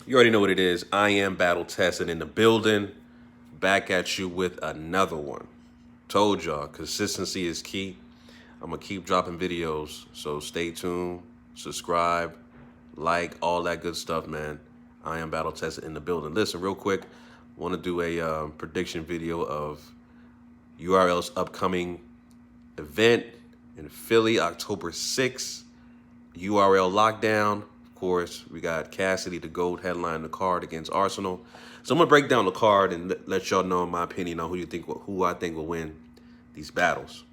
You already know what it is. I am battle tested in the building. Back at you with another one. Told y'all, consistency is key. I'm gonna keep dropping videos, so stay tuned, subscribe, like, all that good stuff, man. I am battle tested in the building. Listen, real quick, want to do a prediction video of URL's upcoming event in Philly, October 6th. URL lockdown. Of course, we got Cassidy the GOAT headline the card against Arsenal. So I'm gonna break down the card and let y'all know my opinion on who I think will win these battles.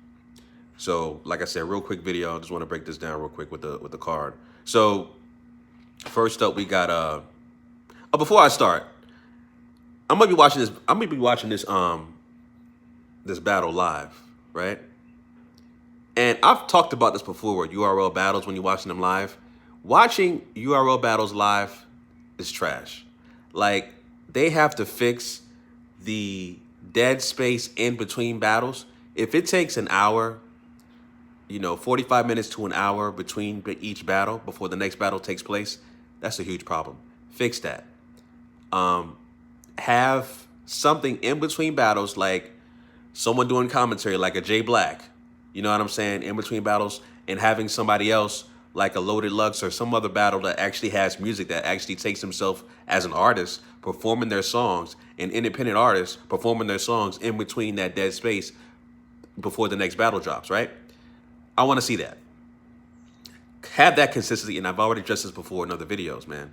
So, like I said, real quick video. I just want to break this down real quick with the card. So, first up, we got Oh, before I start, I'm gonna be watching this. I'm gonna be watching this battle live, right? And I've talked about this before with URL battles when you're watching them live. Watching URL battles live is trash. Like, they have to fix the dead space in between battles. If it takes an hour, 45 minutes to an hour between each battle before the next battle takes place, that's a huge problem. Fix that. Have something in between battles, like someone doing commentary, like a Jay Black, you know what I'm saying, in between battles, and having somebody else like a Loaded Lux or some other battle that actually has music, that actually takes himself as an artist performing their songs, an independent artist performing their songs in between that dead space before the next battle drops, right? I want to see that. Have that consistency, and I've already addressed this before in other videos, man.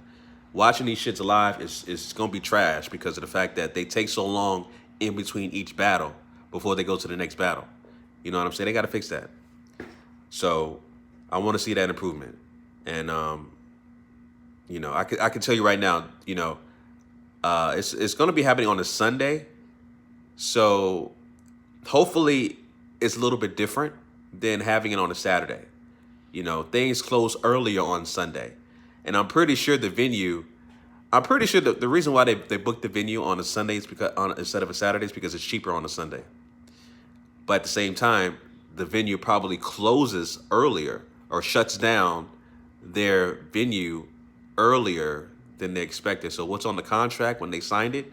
Watching these shits live is going to be trash because of the fact that they take so long in between each battle before they go to the next battle. You know what I'm saying? They got to fix that. So I want to see that improvement. And, I can tell you right now, it's going to be happening on a Sunday. So hopefully it's a little bit different than having it on a Saturday. Things close earlier on Sunday. And I'm pretty sure the reason why they booked the venue on a Sunday is instead of a Saturday is because it's cheaper on a Sunday. But at the same time, the venue probably closes earlier or shuts down their venue earlier than they expected. So what's on the contract when they signed it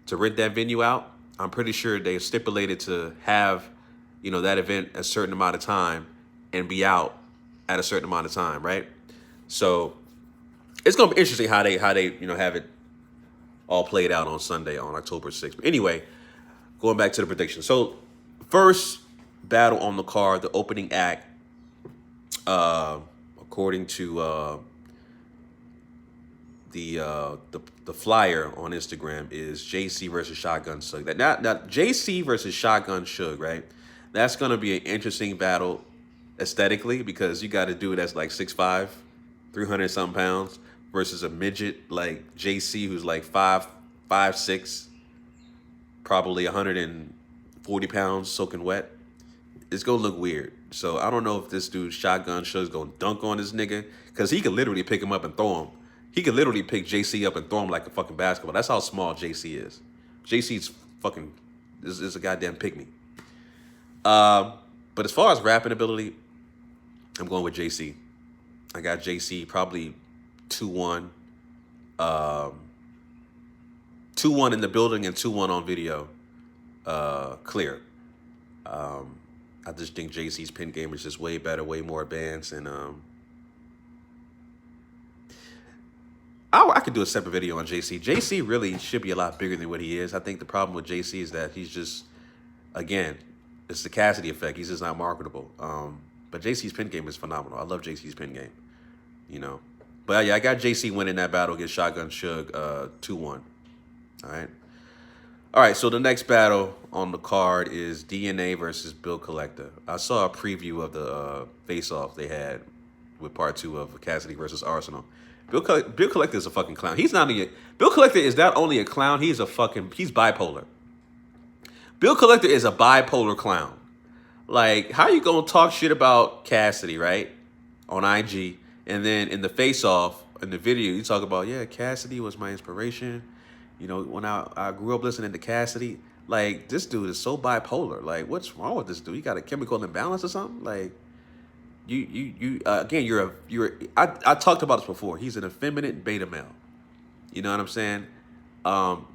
to rent that venue out? I'm pretty sure they stipulated to have, that event a certain amount of time and be out at a certain amount of time, right? So it's gonna be interesting how they have it all played out on Sunday on October 6th. But anyway, going back to the prediction. So first battle on the card, the opening act, according to the flyer on Instagram, is JC versus Shotgun Suge. Now JC versus Shotgun Suge, right? That's gonna be an interesting battle aesthetically because you got to do it as like 6'5", 300 something pounds versus a midget like JC who's like 5'6", probably 140 pounds soaking wet. It's gonna look weird. So I don't know if this dude Shotgun Suge's gonna dunk on this nigga because he could literally pick him up and throw him. He could literally pick JC up and throw him like a fucking basketball. That's how small JC is. JC's fucking is a goddamn pygmy. But as far as rapping ability, I'm going with JC. I got JC probably 2-1. 2-1 in the building and 2-1 on video. Clear. I just think JC's pin game is just way better, way more advanced, and I could do a separate video on JC. JC really should be a lot bigger than what he is. I think the problem with JC is that he's just, again, it's the Cassidy effect. He's just not marketable. But JC's pin game is phenomenal. I love JC's pin game, But yeah, I got JC winning that battle against Shotgun Suge 2-1. All right, so the next battle on the card is DNA versus Bill Collector. I saw a preview of the face-off they had with part 2 of Cassidy versus Arsenal. Bill Collector is a fucking clown. Bill Collector is not only a clown, he's bipolar. Bill Collector is a bipolar clown. Like, how you gonna talk shit about Cassidy, right, on IG, and then in the face-off, in the video, you talk about, yeah, Cassidy was my inspiration. When I grew up listening to Cassidy, like, this dude is so bipolar. Like, what's wrong with this dude? You got a chemical imbalance or something? Like, again, I talked about this before. He's an effeminate beta male. You know what I'm saying? Um,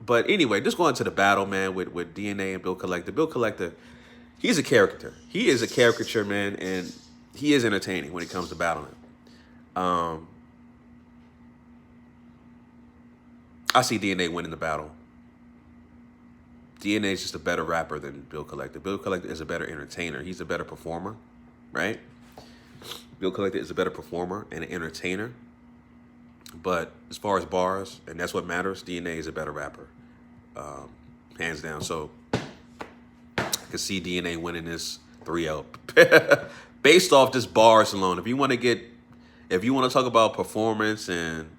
but anyway, just going to the battle, man, with DNA and Bill Collector. Bill Collector, he's a character. He is a caricature, man, and he is entertaining when it comes to battling. Um, I see DNA winning the battle. DNA is just a better rapper than Bill Collector. Bill Collector is a better entertainer. He's a better performer, right? Bill Collector is a better performer and an entertainer. But as far as bars, and that's what matters, DNA is a better rapper, hands down. So I can see DNA winning this 3-0 based off just bars alone. If you want to talk about performance and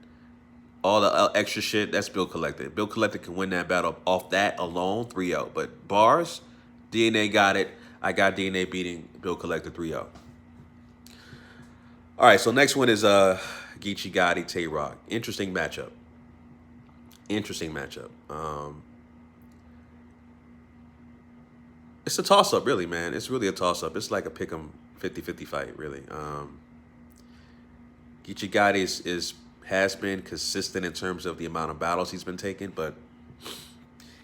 all the extra shit, that's Bill Collector. Bill Collector can win that battle off that alone, 3-0. But bars, DNA got it. I got DNA beating Bill Collector 3-0. All right, so next one is Geechee Gotti, Tay Rock. Interesting matchup. It's a toss-up, really, man. It's really a toss-up. It's like a pick 'em 50-50 fight, really. Geechee Gotti has been consistent in terms of the amount of battles he's been taking, but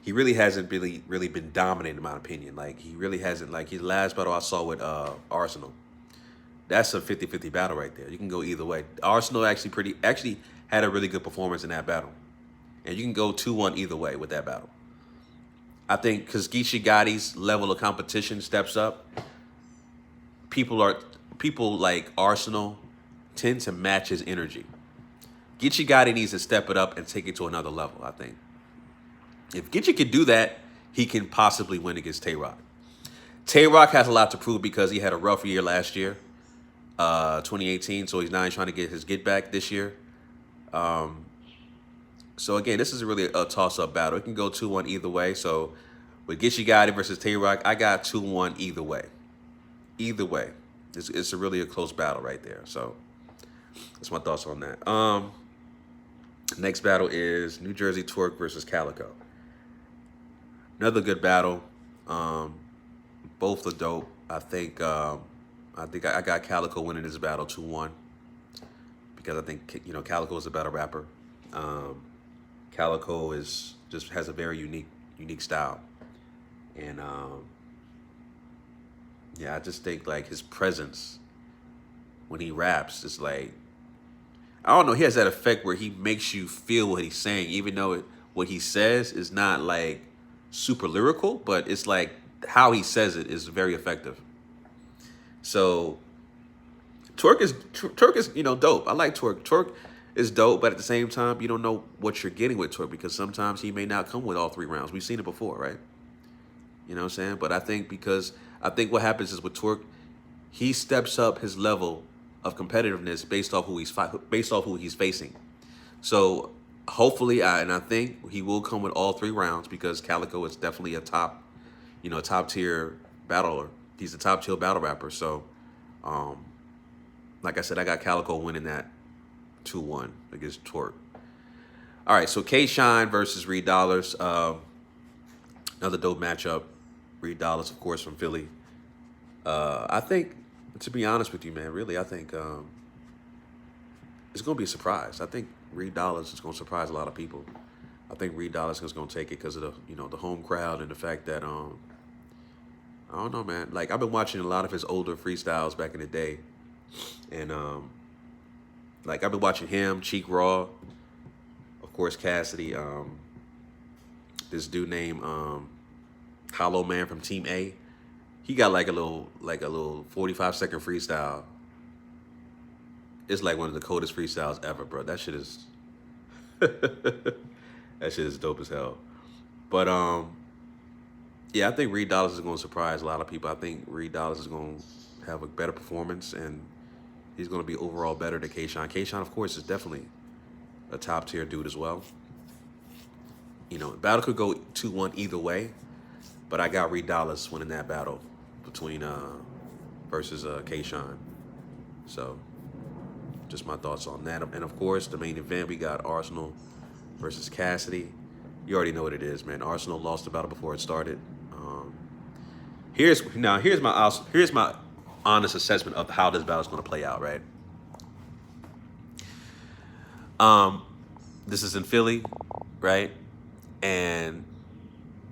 he really hasn't really been dominant in my opinion. Like, he really hasn't. Like, his last battle I saw with Arsenal, that's a 50-50 battle right there. You can go either way. Arsenal actually had a really good performance in that battle. And you can go 2-1 either way with that battle. I think because Geechee Gotti's level of competition steps up, people like Arsenal tend to match his energy. Geechee Gotti needs to step it up and take it to another level, I think. If Geechee can do that, he can possibly win against Tay Rock. Tay Rock has a lot to prove because he had a rough year last year. 2018, so he's trying to get his get back this year. So again, this is really a toss-up battle. It can go 2-1 either way. So with Geechee Gotti versus Tay Rock, I got 2-1 either way. Either way, it's really a close battle right there. So that's my thoughts on that. Next battle is New Jersey Twork versus Calico. Another good battle. Both are dope. I think I got Calico winning this battle 2-1 because I think Calico is a better rapper. Calico has a very unique style, and I just think like his presence when he raps is like, I don't know, he has that effect where he makes you feel what he's saying, even though what he says is not like super lyrical, but it's like how he says it is very effective. So Twork is dope. I like Twork. Twork is dope, but at the same time, you don't know what you're getting with Twork because sometimes he may not come with all 3 rounds. We've seen it before, right? You know what I'm saying? But I think what happens is with Twork, he steps up his level of competitiveness based off who he's facing. So hopefully, I think he will come with all 3 rounds because Calico is definitely a top tier battler. He's a top tier battle rapper. So, like I said, I got Calico winning that 2-1 against Twork. All right, so K-Shine versus Reed Dollaz. Another dope matchup. Reed Dollaz, of course, from Philly. I think, to be honest with you, man, really, I think it's going to be a surprise. I think Reed Dollaz is going to surprise a lot of people. I think Reed Dollaz is going to take it because of the home crowd and the fact that I don't know, man. Like, I've been watching a lot of his older freestyles back in the day, and like I've been watching him, Cheek Raw, of course Cassidy, this dude named Hollow Man from Team A. He got like a little 45-second freestyle. It's like one of the coldest freestyles ever, bro. That shit is that shit is dope as hell. But yeah, I think Reed Dollaz is going to surprise a lot of people. I think Reed Dollaz is going to have a better performance, and he's going to be overall better than K-Shine. K-Shine, of course, is definitely a top-tier dude as well. Battle could go 2-1 either way, but I got Reed Dollaz winning that battle between versus K-Shine. So, just my thoughts on that. And, of course, the main event, we got Arsenal versus Cassidy. You already know what it is, man. Arsenal lost the battle before it started. Here's my honest assessment of how this battle is going to play out, right? This is in Philly, right? And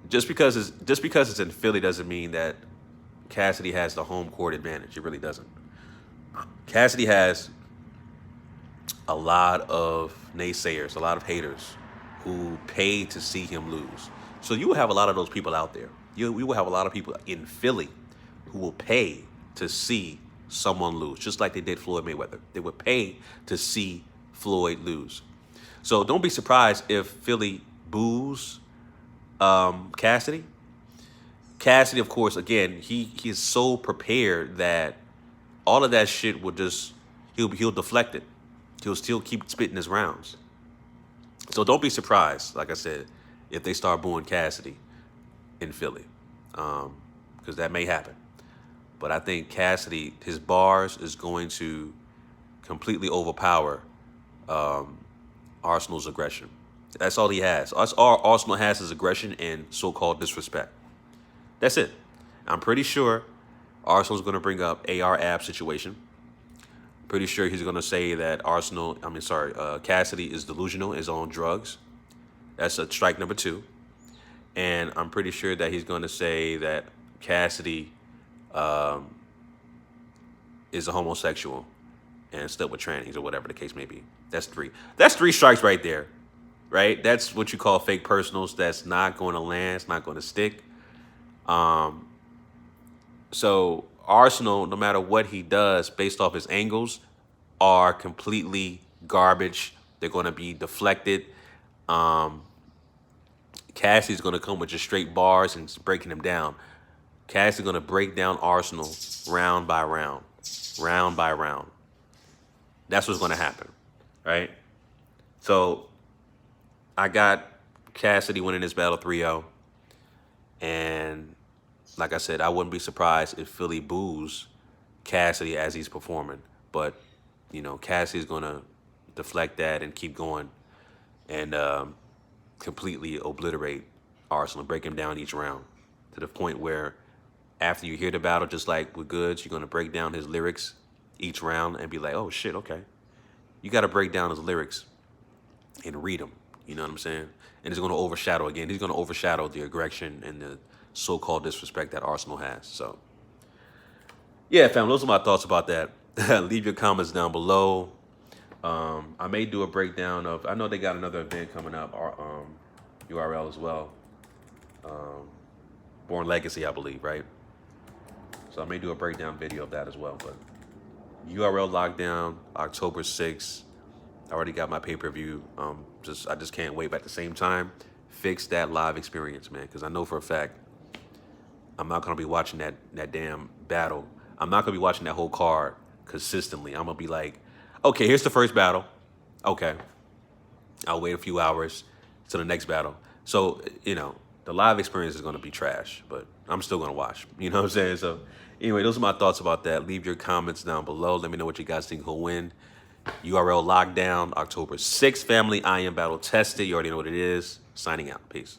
just because it's in Philly doesn't mean that Cassidy has the home court advantage. It really doesn't. Cassidy has a lot of naysayers, a lot of haters who pay to see him lose. So you will have a lot of those people out there. We will have a lot of people in Philly who will pay to see someone lose, just like they did Floyd Mayweather. They would pay to see Floyd lose. So don't be surprised if Philly boos Cassidy. Cassidy, of course, again, he's so prepared that all of that shit will just he'll deflect it. He'll still keep spitting his rounds. So don't be surprised, like I said, if they start booing Cassidy in Philly, because that may happen. But I think Cassidy, his bars is going to completely overpower Arsenal's aggression. That's all he has. All Arsenal has is aggression and so-called disrespect. That's it. I'm pretty sure Arsenal's going to bring up AR-AB situation. Pretty sure he's going to say that Cassidy is delusional, is on drugs. That's a strike number 2. And I'm pretty sure that he's going to say that Cassidy is a homosexual and slept with trannies or whatever the case may be. That's 3. That's 3 strikes right there, right? That's what you call fake personals. That's not going to land. It's not going to stick. So Arsenal, no matter what he does based off his angles, are completely garbage. They're going to be deflected. Cassie's going to come with just straight bars and breaking them down. Cassie's going to break down Arsenal round by round. Round by round. That's what's going to happen, right? So I got Cassidy winning this battle 3-0. And like I said, I wouldn't be surprised if Philly boos Cassidy as he's performing. But, you know, Cassidy's going to deflect that and keep going and completely obliterate Arsenal, break him down each round to the point where after you hear the battle, just like with Goods, you're going to break down his lyrics each round and be like, oh, shit, okay. You got to break down his lyrics and read them. You know what I'm saying? And it's going to overshadow, again, he's going to overshadow the aggression and the so-called disrespect that Arsenal has. So, yeah, fam, those are my thoughts about that. Leave your comments down below. I may do a breakdown of, I know they got another event coming up, URL as well. Born Legacy, I believe, right? So I may do a breakdown video of that as well. But URL lockdown, October 6th. I already got my pay-per-view. I just can't wait. But at the same time, fix that live experience, man. Because I know for a fact I'm not going to be watching that damn battle. I'm not going to be watching that whole card consistently. I'm going to be like, okay, here's the first battle. Okay. I'll wait a few hours to the next battle. So, you know, the live experience is going to be trash, but I'm still going to watch. You know what I'm saying? So, anyway, those are my thoughts about that. Leave your comments down below. Let me know what you guys think will win. URL lockdown, October 6th, family. I am battle tested. You already know what it is. Signing out. Peace.